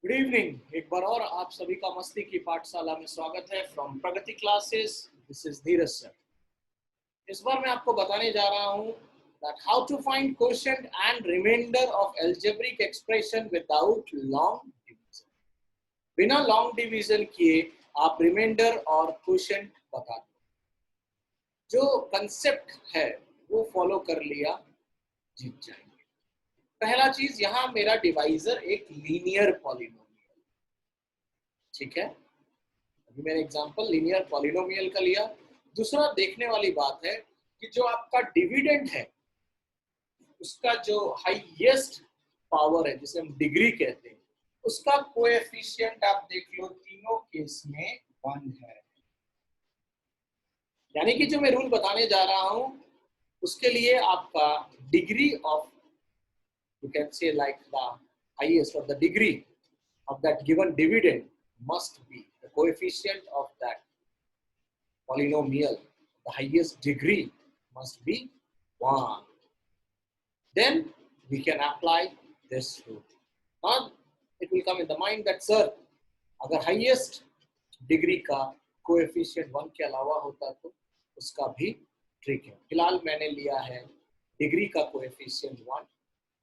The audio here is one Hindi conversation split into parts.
Good evening. एक बार और आप सभी का मस्ती की पाठशाला में स्वागत है from Pragati classes. This is Dheeraj sir. इस बार मैं आपको बताने जा रहा हूं that how to find quotient and remainder of algebraic expression without long division। बिना लॉन्ग डिवीजन किए आप रिमाइंडर और क्वोशिएंट बता दो। जो कंसेप्ट है वो फॉलो कर लिया, जीत जाएंगे। पहला चीज, यहाँ मेरा डिवाइजर एक लीनियर पॉलिनोमियल, ठीक है। अभी मैंने एग्जांपल लीनियर पॉलिनोमियल का लिया। दूसरा देखने वाली बात है कि जो आपका डिविडेंड है उसका जो हाईएस्ट पावर है जिसे हम डिग्री कहते हैं, उसका कोएफिशिएंट आप देख लो, तीनों केस में 1 है। यानी कि जो मैं रूल बताने जा रहा हूं उसके लिए आपका degree of, you can say like the highest of the degree of that given dividend must be the coefficient of that polynomial, the highest degree must be 1. Then we can apply this rule. Now it will come in the mind that sir, अगर highest degree का coefficient 1 के अलावा होता तो उसका भी ट्रिक है। फिलहाल मैंने लिया है डिग्री का coefficient 1.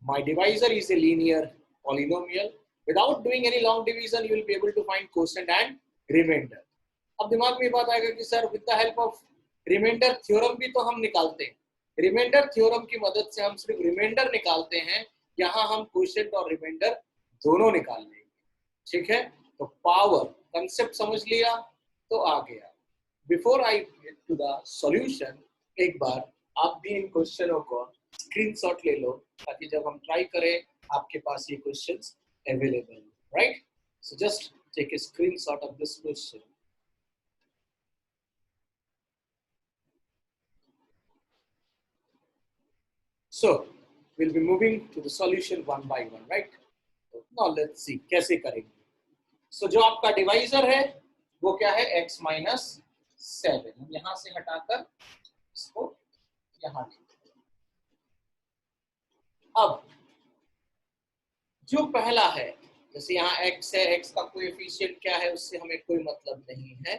My divisor is a linear polynomial. Without doing any long division, you will be able to find quotient and remainder. अब दिमाग में ये बात आएगा कि sir with the help of remainder theorem भी तो हम निकालते हैं। रिमाइंडर थ्योरम की मदद से हम सिर्फ रिमाइंडर निकालते हैं, यहाँ हम क्वोशिएंट और रिमाइंडर दोनों निकाल लेंगे, ठीक है। तो पावर कंसेप्ट समझ लिया तो आ गया। Before I get to the solution, एक बार आप भी इन क्वेश्चनों को स्क्रीनशॉट ले लो ताकि जब हम ट्राई करें आपके पास ये questions available, right. So just take a screenshot of this question. So we'll be moving to the solution one by one, right? So now let's see कैसे करेंगे। So जो आपका डिवाइजर है वो क्या है, x माइनस 7। हम यहां से हटाकर इसको यहां लिखते हैं। अब जो पहला है, जैसे यहाँ x है, x का कोएफिशिएंट क्या है उससे हमें कोई मतलब नहीं है।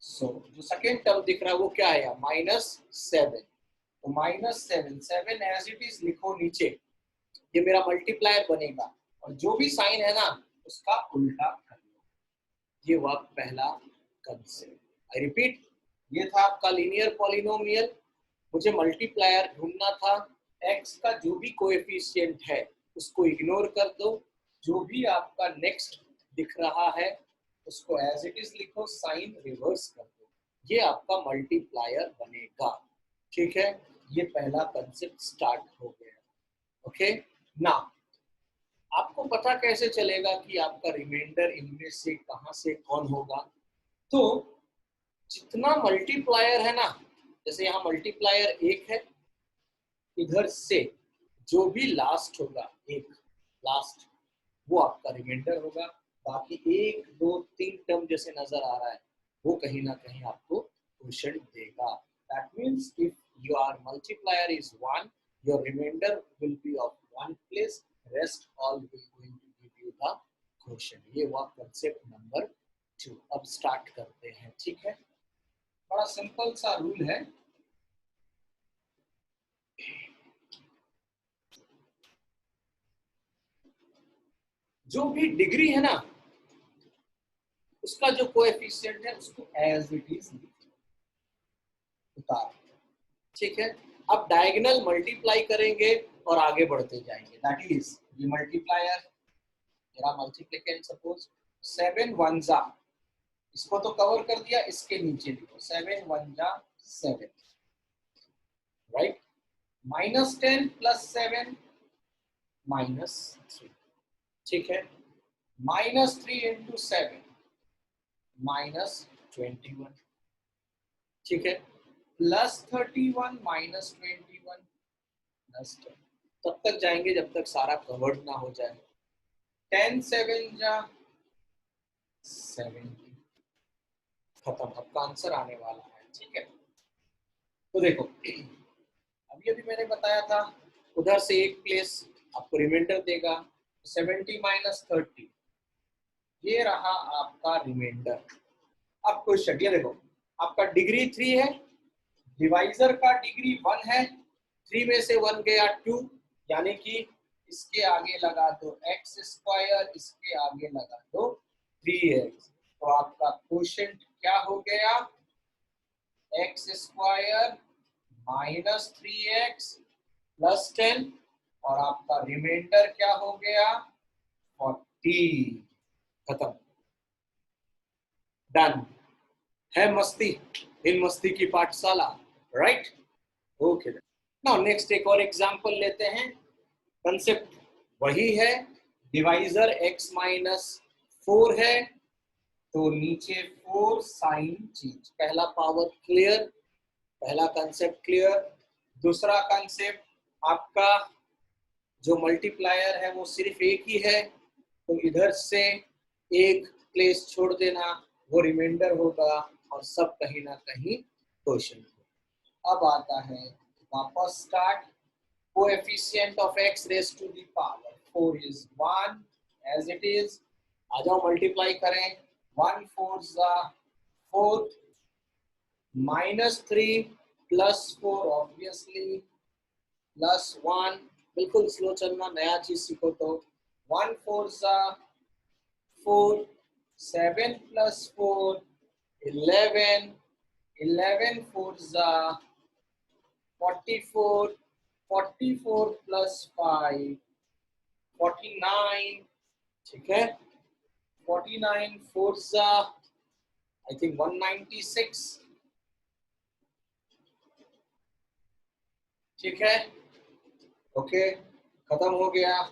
सो जो सेकेंड टर्म दिख रहा है वो क्या है, -7। तो -7, 7 एज इट इज लिखो नीचे, ये मेरा मल्टीप्लायर बनेगा और जो भी साइन है ना उसका उल्टा कर लो। ये हुआ पहला कंसेप्ट। आई रिपीट, ये था आपका लीनियर पॉलिनोमियल। मुझे मल्टीप्लायर ढूंढना था, x का जो भी कोएफिशिएंट है उसको इग्नोर कर दो, जो भी आपका नेक्स्ट दिख रहा है उसको एज इट इज लिखो, साइन रिवर्स कर दो, ये आपका मल्टीप्लायर बनेगा, ठीक है। ये पहला कंसेप्ट स्टार्ट हो गया। ओके, ना आपको पता कैसे चलेगा कि आपका रिमाइंडर इनमें से कहां से कौन होगा। तो जितना मल्टीप्लायर है ना, जैसे यहाँ मल्टीप्लायर 1 है, इधर से जो भी लास्ट होगा, एक लास्ट, वो आपका रिमाइंडर होगा। बाकी 1 2 3 टर्म जैसे नजर आ रहा है वो कहीं ना कहीं आपको क्वोशिएंट देगा। That means if your multiplier is 1, your remainder will be of 1 place, rest all will going to give you the quotient. ये हुआ कांसेप्ट नंबर 2। अब स्टार्ट करते हैं, ठीक है। बड़ा सिंपल सा रूल है। जो भी डिग्री है ना उसका जो कोएफिशिएंट है उसको एज इट इज उतार, ठीक है। अब डायगोनल मल्टीप्लाई करेंगे और आगे बढ़ते जाएंगे। दैट इज ये मल्टीप्लायर, मेरा मल्टीप्लिकेंट सपोज 7 1 जा, इसको तो कवर कर दिया, इसके नीचे लिखो 7 1 जा 7, राइट। -10 + 7 -3, ठीक है। -3 × 7 -21, ठीक है। +31 -21 +10, तब तक जाएंगे जब तक सारा कवर्ड ना हो जाए। 10 7 जा 70, खत्म। आपका आंसर आने वाला है, ठीक है। तो देखो अभी अभी मैंने बताया था उधर से एक प्लेस आपको रिमाइंडर देगा, 70 - 30 ये रहा आपका रिमाइंडर। अब क्वेश्चन ये देखो, आपका डिग्री 3 है, डिवाइजर का डिग्री 1 है, 3 में से 1 गया 2, यानी कि इसके आगे लगा दो एक्स स्क्वायर, इसके आगे लगा दो 3x। तो आपका क्वेश्चन क्या हो गया, x square minus 3x plus 10, और आपका रिमाइंडर क्या हो गया 40। खत्म, डन है मस्ती, इन मस्ती की पाठशाला, राइट। ओके, नाउ नेक्स्ट एक और एग्जांपल लेते हैं। कंसेप्ट वही है, डिवाइजर x माइनस 4 है, तो नीचे 4 साइन चीज। पहला पावर क्लियर, पहला कंसेप्ट क्लियर। दूसरा कंसेप्ट, आपका जो मल्टीप्लायर है वो सिर्फ एक ही है, तो इधर से एक प्लेस छोड़ देना, वो रिमाइंडर होगा और सब कहीं ना कहीं क्वेश्चन। अब आता है वापस start, coefficient of x raise to the power 4 is 1 as it is. आ जाओ मल्टीप्लाई करें, 1 4 जा 4, माइनस 3 प्लस 4 ऑब्वियसली प्लस 1। बिल्कुल स्लो चलना, नया चीज सीखो तो। 1 4 जा 4, 7 प्लस 4 11, 11 4 जा 44, 44 प्लस 5 49, ठीक है। 49 4 जा आई थिंक 196, ठीक है। ओके, खत्म हो गया।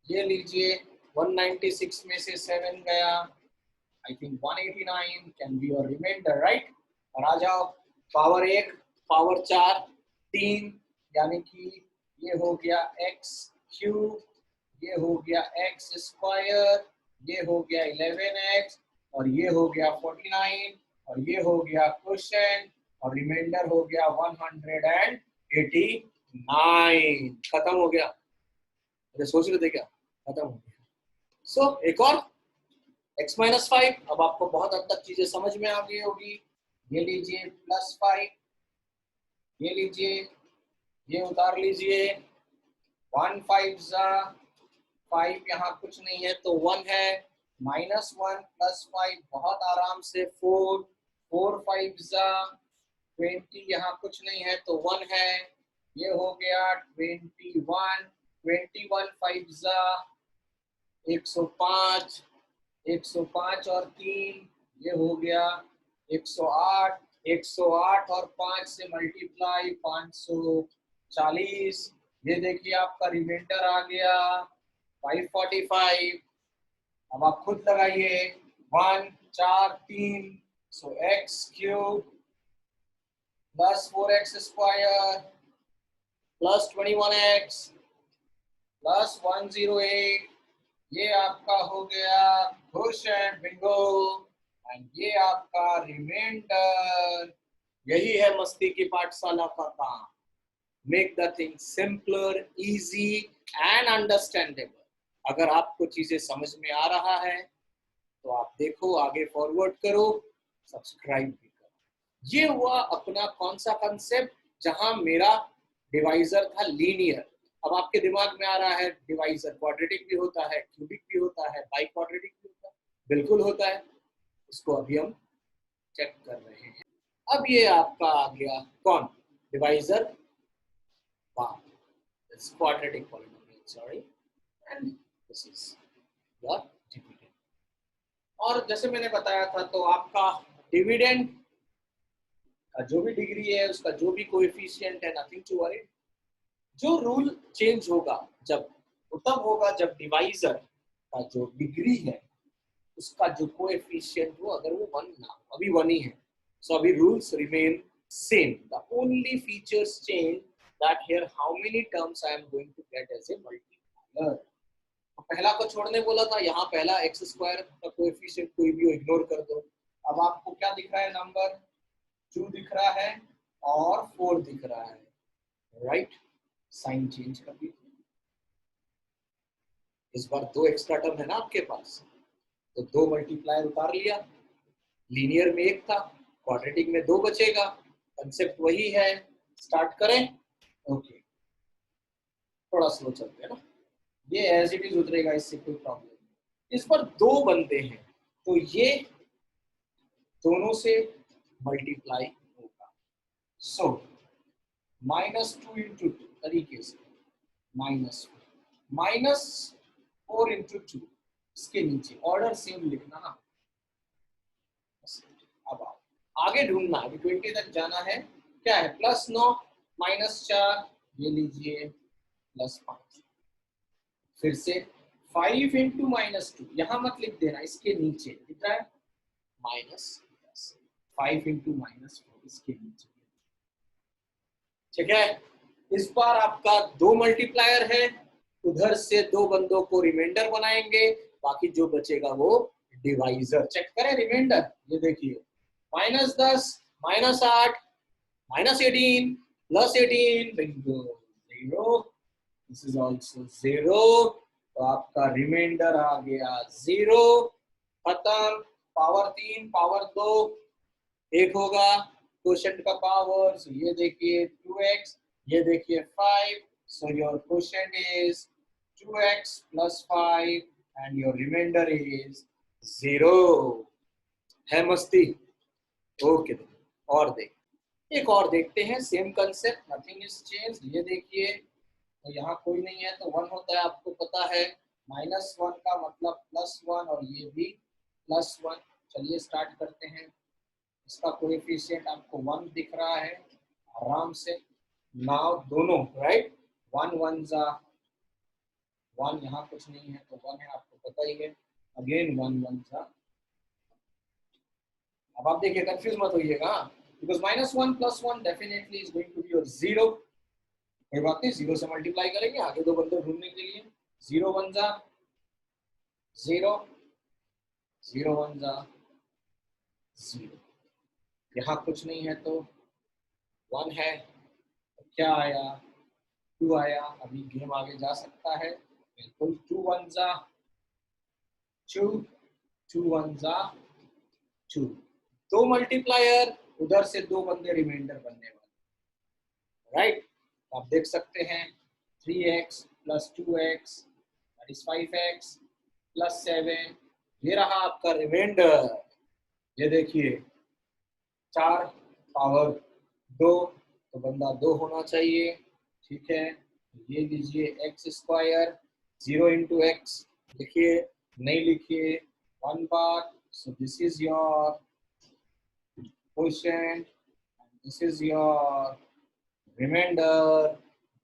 ये लीजिए 196 में से 7 गया, I think 189 can be your remainder, right. और आ जाओ पावर 1 पावर 4 3, यानी कि ये हो गया x क्यूब, ये हो गया x स्क्वायर, ये हो गया 11x, और ये हो गया 49, और ये हो गया क्वोशिएंट, और रिमाइंडर हो गया 189। खत्म हो गया, अरे सोच रहे थे क्या, खत्म हो गया। सो एक और x माइनस 5, अब आपको बहुत हद तक चीजें समझ में आ गई होगी। ये लीजिए प्लस 5, ये लीजिए, ये उतार लीजिए, 1 5 जा 5, यहाँ कुछ नहीं है तो 1 है, माइनस 1 प्लस 5 बहुत आराम से 4, 4 5 जा 20, यहाँ कुछ नहीं है तो 1 है, ये हो गया 21, 21 5 जा 105, 105 और 3 ये हो गया 108, 108 और 5 से मल्टीप्लाई 540। ये देखिए आपका रिमाइंडर आ गया 545। अब आप खुद लगाइए, 1 4 3, सो x cube plus 4x square plus 21x plus 108, ये आपका हो गया क्वोशिएंट, बिंगो, एंड ये आपका रिमाइंडर। यही है मस्ती की पाठशाला का काम, make the thing simpler, easy and understandable. अगर आपको चीजें समझ में आ रहा है तो आप देखो, आगे फॉरवर्ड करो, सब्सक्राइब भी करो। ये हुआ अपना कौन सा कंसेप्ट, जहां मेरा डिवाइजर था लीनियर। अब आपके दिमाग में आ रहा है डिवाइजर क्वाड्रेटिक भी होता है, क्यूबिक भी होता है, बाई क्वाड्रेटिक भी होता है। बिल्कुल होता है, इसको अभी हम चेक कर रहे हैं। अब ये आपका आ गया कौन, divisor quadratic polynomial, sorry, and this is your dividend. और जैसे मैंने बताया था, तो आपका डिविडेंड का जो भी डिग्री है, उसका जो भी कोएफिशिएंट है, नथिंग टू वरी। जो रूल चेंज होगा जब, वो तब होगा जब डिवाइजर का जो डिग्री है उसका जो कोएफिशिएंट हो, अगर वो 1 ना हो, अभी 1 ही है, सो अभी rules remain same. The only features change that here how many terms I am going to get as a multiplier. तो पहला को छोड़ने बोला था, यहाँ पहला एक्स स्क्वायर का कोएफिशिएंट कोई भी इग्नोर कर दो। अब आपको क्या दिख रहा है, नंबर 2 दिख रहा है और 4 दिख रहा है, राइट। साइन चेंज कर दीजिए, इस बार 2 एक्स्ट्रा टर्म है ना आपके पास, तो 2 मल्टीप्लायर उतार लिया, लीनियर में 1 था, क्वाड्रेटिक में 2 बचेगा, कंसेप्ट वही है। स्टार्ट करें। ओके, थोड़ा स्लो चलते हैं ना, ये एज इट इज उतरेगा, इससे कोई प्रॉब्लम नहीं। इस पर 2 बनते हैं तो ये दोनों से मल्टीप्लाई होगा। सो -2 इंटू 2 तरीके से -4 इंटू 2, इसके नीचे ऑर्डर सेम लिखना ना। अब आओ आगे ढूंढना, अभी 20 तक जाना है। क्या है? +9 -4, ये लीजिए +5। फिर से 5 इंटू -2, यहां मत लिख देना, इसके नीचे दिख रहा है -10। 5 इंटू -4 इसके नीचे, ठीक है। इस बार आपका 2 मल्टीप्लायर है, उधर से 2 बंदों को रिमाइंडर बनाएंगे, बाकी जो बचेगा वो डिवाइजर। चेक करें रिमाइंडर, ये देखिए -10 -8 -18 +18, बिंगो 0, दिस इज आल्सो 0, तो आपका रिमाइंडर आ गया 0। खत्म। पावर 3 पावर 2 1 होगा, क्वोशंट का पावर, सो ये देखिए 2x, ये देखिए 5, so your quotient is 2x plus 5 and your remainder is 0। है मस्ती? ओके, और एक और देखते हैं, same concept, nothing is changed. ये देखिए, तो यहाँ कोई नहीं है तो 1 होता है, आपको पता है। -1 का मतलब +1 और ये भी +1। चलिए स्टार्ट करते हैं। इसका कोएफिशिएंट आपको 1 दिख रहा है आराम से। नाउ दोनों राइट, 1 1 जा 1, यहाँ कुछ नहीं है तो 1 है, आपको पता ही है। अगेन 1 1 जा। अब आप देखिए, कंफ्यूज मत होइएगा, because -1 +1 definitely is going to be your 0। कोई बात नहीं, 0 से मल्टीप्लाई करेंगे आगे 2 बंदे ढूंढने के लिए। 0 1 जा 0, 0 1 जा 0, यहाँ कुछ नहीं है तो 1 है, तो क्या आया? 2 आया। अभी गेम आगे जा सकता है बिल्कुल। 2 1 जा 2, 2 1 जा 2, 2 मल्टीप्लायर, उधर से 2 बंदे रिमाइंडर बनने वाले, राइट। आप देख सकते हैं 3x + 2x that is 5x + 7, ये रहा आपका रिमाइंडर। ये देखिए 4 पावर 2, तो बंदा 2 होना चाहिए, ठीक है। ये लीजिए x², 0 इंटू एक्स लिखिए, नहीं लिखिए 1 बार। So this is your quotient, this is your remainder,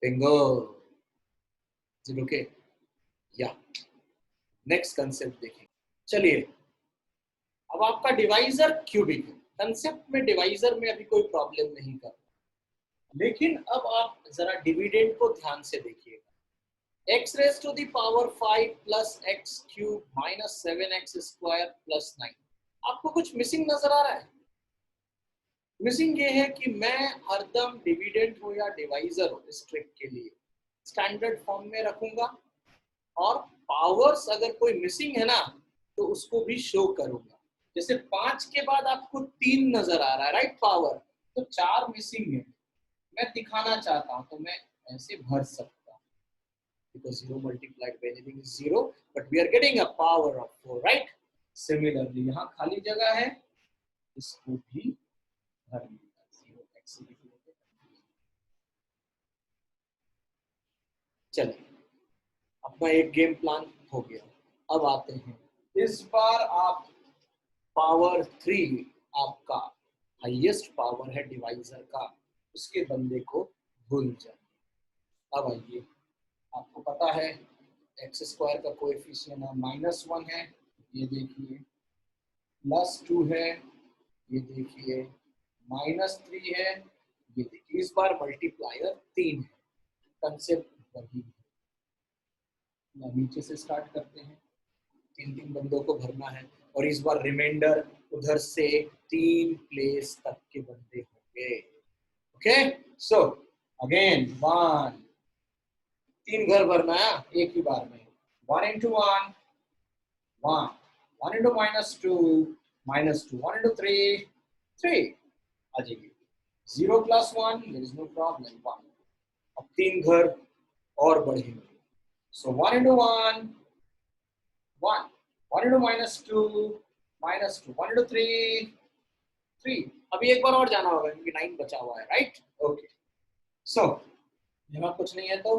bingo. Is it okay? या नेक्स्ट कंसेप्ट देखिए। चलिए, अब आपका डिवाइजर क्यूबिक है। कंसेप्ट में डिवाइजर में अभी कोई प्रॉब्लम नहीं कर, लेकिन अब आप जरा डिविडेंड को ध्यान से देखिएगा। x⁵ 5 + x³ - 7x² + 9, आपको कुछ मिसिंग नजर आ रहा है? मिसिंग ये है कि मैं हरदम डिविडेंड हो या डिवाइजर हो, इस ट्रिक के लिए स्टैंडर्ड फॉर्म में रखूंगा, और पावर्स अगर कोई मिसिंग है ना तो उसको भी शो करूंगा। जैसे 5 के बाद आपको 3 नजर आ रहा है, राइट, पावर, तो 4 मिसिंग है, मैं दिखाना चाहता हूं तो मैं ऐसे भर सकता हूं, because 0 multiplied by anything is 0, but we are getting a power of 4, right? Similarly, यहाँ खाली जगह है, इसको भी भर लिया 0x। चलिए, अपना एक गेम प्लान हो गया। अब आते हैं, इस बार आप पावर 3, आपका हाईएस्ट पावर है डिवाइजर का, उसके बंदे को भूल जाए। अब आइए, आपको पता है x² का कोएफिशिएंट -1 है, ये देखिए, +2 है, ये देखिए, -3 है, ये देखिए। इस बार मल्टीप्लायर 3 है, कंसेप्ट वही है। नीचे से स्टार्ट करते हैं, 3 बंदों को भरना है, और इस बार रिमाइंडर उधर से 3 प्लेस तक के बंदे होंगे। ओके, सो अगेन 1, 3 घर भरना है एक ही बार में। 1 into 1, 1. 1 into minus 2, minus 2. 1 into 3, 3. आ जाइए 0 plus 1, there is no problem, 1. अब 3 घर और बढ़ेंगे. So 1 into 1, 1. 1 into minus 2, minus 2. 1 into 3, 3. अभी एक बार और जाना होगा क्योंकि 9 बचा हुआ है, राइट? ओके. सो यहाँ कुछ नहीं है तो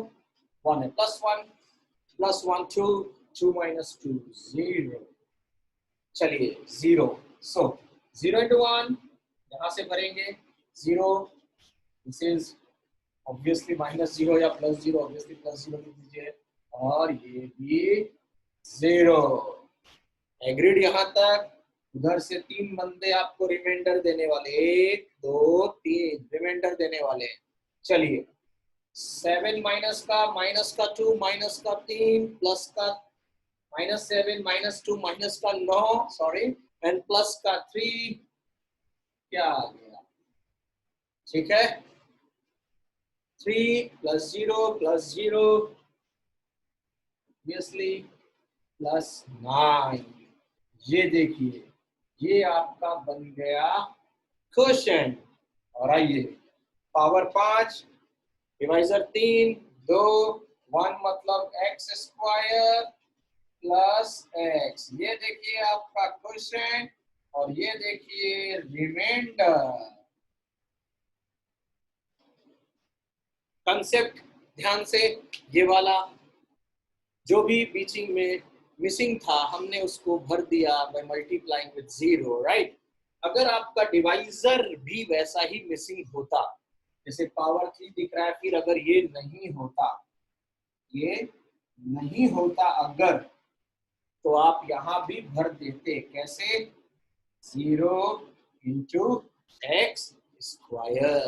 1 है. Plus 1, 2, 2 minus 2, 0. चलिए 0. सो 0 into 1 यहाँ से भरेंगे 0. दिस इज ऑब्वियसली माइनस 0 या प्लस 0, ऑब्वियसली प्लस 0 लिख दीजिए. और ये भी 0. एग्रीड यहाँ तक. उधर से 3 बंदे आपको रिमाइंडर देने वाले, 1 2 3 रिमाइंडर देने वाले. चलिए 7 माइनस का 2 माइनस का 3 प्लस का -7 -2 माइनस का 9 सॉरी एंड प्लस का 3 क्या आ गया? ठीक है 3 प्लस 0 ऑब्वियसली प्लस 9. ये देखिए ये आपका बन गया क्वोशिएंट. और आइए पावर 5 डिवाइजर 3 2 1 मतलब x स्क्वायर प्लस x. ये देखिए आपका क्वोशिएंट और ये देखिए रिमाइंडर. कंसेप्ट ध्यान से, ये वाला जो भी बीचिंग में मिसिंग था हमने उसको भर दिया बाय मल्टीप्लाइंग विद 0, राइट? अगर आपका डिवाइजर भी वैसा ही मिसिंग होता, जैसे पावर 3 दिख रहा है, फिर अगर ये नहीं होता अगर, तो आप यहां भी भर देते. कैसे? 0 into x square.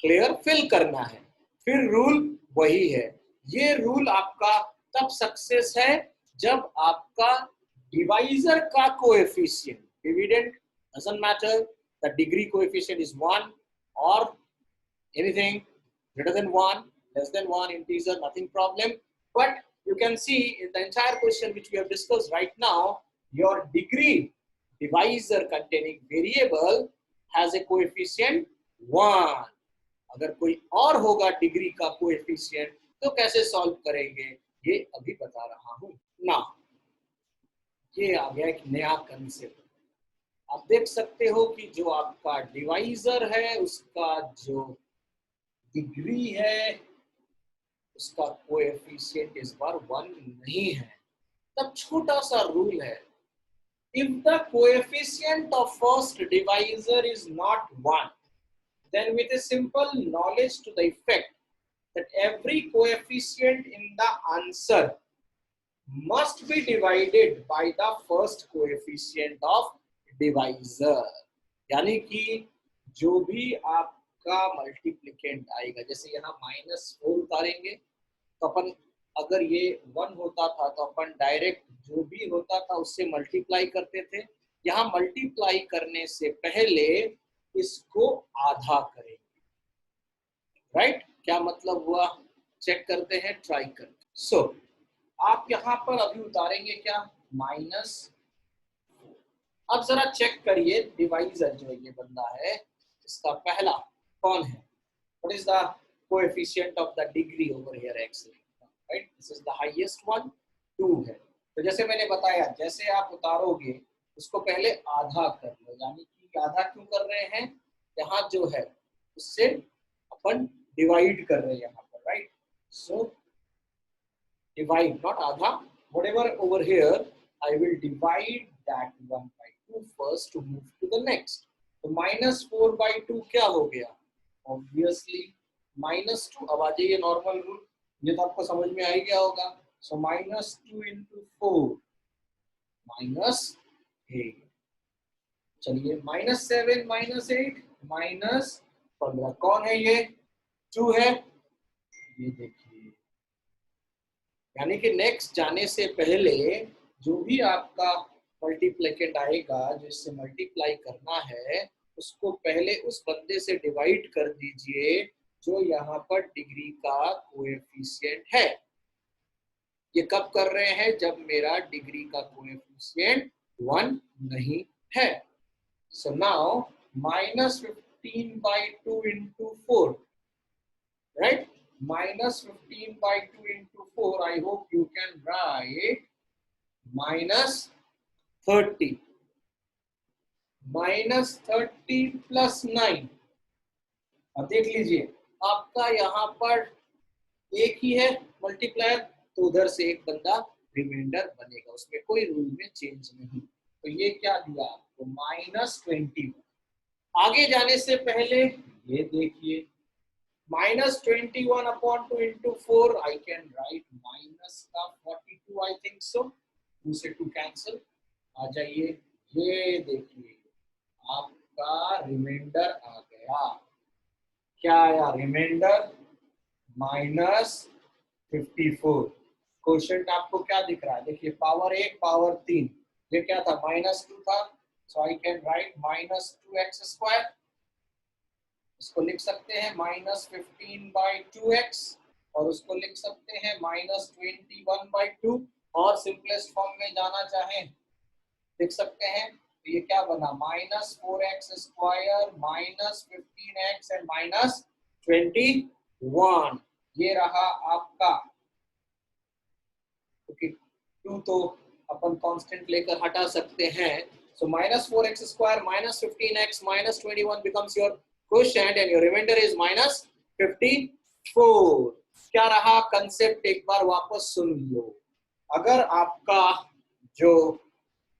Clear? Fill करना है. फिर रूल वही है. ये रूल आपका तब सक्सेस है जब आपका डिवाइजर का coefficient, dividend doesn't matter, the degree coefficient is 1 और anything greater than 1, less than 1, integer, nothing problem. But you can see in the entire question which we have discussed right now, your degree divisor containing variable has a coefficient 1. अगर कोई और होगा डिग्री का कोएफिशिएंट तो कैसे सॉल्व करेंगे ये अभी बता रहा हूं ना. ये आ गया एक नया कंसेप्ट. आप देख सकते हो कि जो आपका डिवाइजर है उसका जो डिग्री है उसका कोएफिशिएंट इस बार 1 नहीं है. तब छोटा सा रूल है, if the coefficient of first divisor is not 1, then with a simple knowledge to the effect that every coefficient in the answer must be divided by the first coefficient of divisor. यानी कि जो भी आपका मल्टीप्लिकेंट आएगा, जैसे यहाँ -4 उतारेंगे तो अपन, अगर ये 1 होता था तो अपन डायरेक्ट जो भी होता था उससे मल्टीप्लाई करते थे. यहाँ मल्टीप्लाई करने से पहले इसको आधा करेंगे, राइट? क्या मतलब हुआ? चेक करते हैं, ट्राई करते हैं. सो आप यहाँ पर अभी उतारेंगे क्या? -4. अब जरा चेक करिए डिवाइजर जो ये बंदा है इसका पहला कौन है? What is the coefficient of the degree over here x, right? This is the highest one, 2 है. तो जैसे मैंने बताया, जैसे आप उतारोगे उसको पहले आधा कर लो. यानी कि आधा क्यों कर रहे हैं? यहाँ जो है उससे अपन डिवाइड कर रहे हैं यहाँ पर, right? So divide, not adha. Whatever over here, I will divide that 1 by 2 first to move to the next. तो -4 by 2 क्या हो गया? Obviously -2. अब आ जाइए नॉर्मल रूल, ये तो आपको समझ में आ ही गया होगा. So -2 into 4 -8. चलिए -7 -8 -15. कौन है ये? 2 है. ये देखिए, यानी कि नेक्स्ट जाने से पहले जो भी आपका मल्टीप्लिकेंट आएगा जो इससे मल्टीप्लाई करना है उसको पहले उस बंदे से डिवाइड कर दीजिए जो यहाँ पर डिग्री का कोएफिशिएंट है. ये कब कर रहे हैं? जब मेरा डिग्री का कोएफिशिएंट 1 नहीं है। So now -15/2 into 4, right? -15/2 into 4, I hope you can write -30. -30 plus 9। अब देख लीजिए, आपका यहाँ पर एक ही है मल्टीप्लायर, तो उधर से एक बंदा रिमाइंडर बनेगा, उसमें कोई रूल में चेंज नहीं। तो ये क्या दिया आपको? -20। आगे जाने से पहले ये देखिए, -21/2 into 4, I can write minus का 42, I think so। 2 से 2 कैंसिल, आ जाइए, ये देखिए आपका रिमाइंडर आ गया। क्या आया रिमाइंडर? -54। क्वेश्चन आपको क्या दिख रहा है? देखिए, पावर 1 पावर 3, ये क्या था? -2 था। सो आई कैन राइट -2x²। इसको लिख सकते हैं -15/2x, और उसको लिख सकते हैं -21/2, और सिंपलेस्ट फॉर्म में जाना चाहें लिख सकते हैं। तो ये क्या बना? -4x² -15x and -21। ये रहा आपका। ओके, 2 तो अपन कांस्टेंट लेकर हटा सकते हैं। सो -4x² -15x -21 becomes your quotient and your remainder is -54। क्या रहा कंसेप्ट? एक बार वापस सुन लो। अगर आपका जो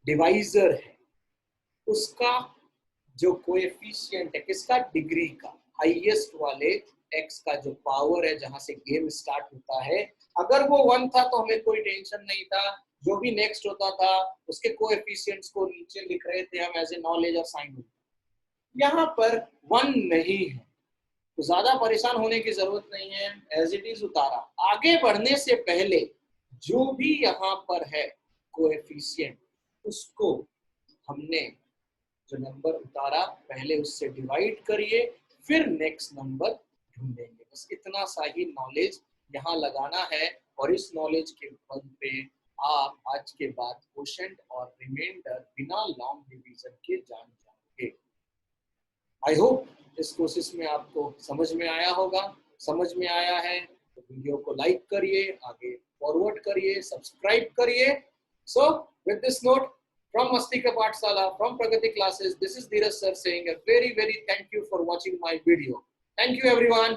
डिवाइजर है उसका जो कोएफिशिएंट है, किसका? डिग्री का, हाईएस्ट वाले x का जो पावर है, जहां से गेम स्टार्ट होता है, अगर वो 1 था तो हमें कोई टेंशन नहीं था। जो भी नेक्स्ट होता था उसके कोएफिशिएंट्स को नीचे लिख रहे थे हम एज ए नॉलेज और साइन। यहाँ पर 1 नहीं है तो ज्यादा परेशान होने की जरूरत नहीं है, एज इट इज उतारा। आगे बढ़ने से पहले जो भी यहाँ पर है कोएफिशिएंट, उसको हमने जो नंबर उतारा पहले उससे डिवाइड करिए, फिर नेक्स्ट नंबर ढूंढेंगे। बस इतना सा ही नॉलेज यहाँ लगाना है, और इस नॉलेज के बल पे आप आज के बाद क्वोशंट और रिमाइंडर बिना लॉन्ग डिवीजन के जान जाओगे। आई होप इस कोशिश में आपको समझ में आया होगा। समझ में आया है तो वीडियो को लाइक करिए, आगे फॉरवर्ड करिए, सब्सक्राइब करिए। So with this note, from Mastika Pathsala, from Pragati Classes, this is Dheeraj sir saying a very thank you for watching my video. Thank you everyone.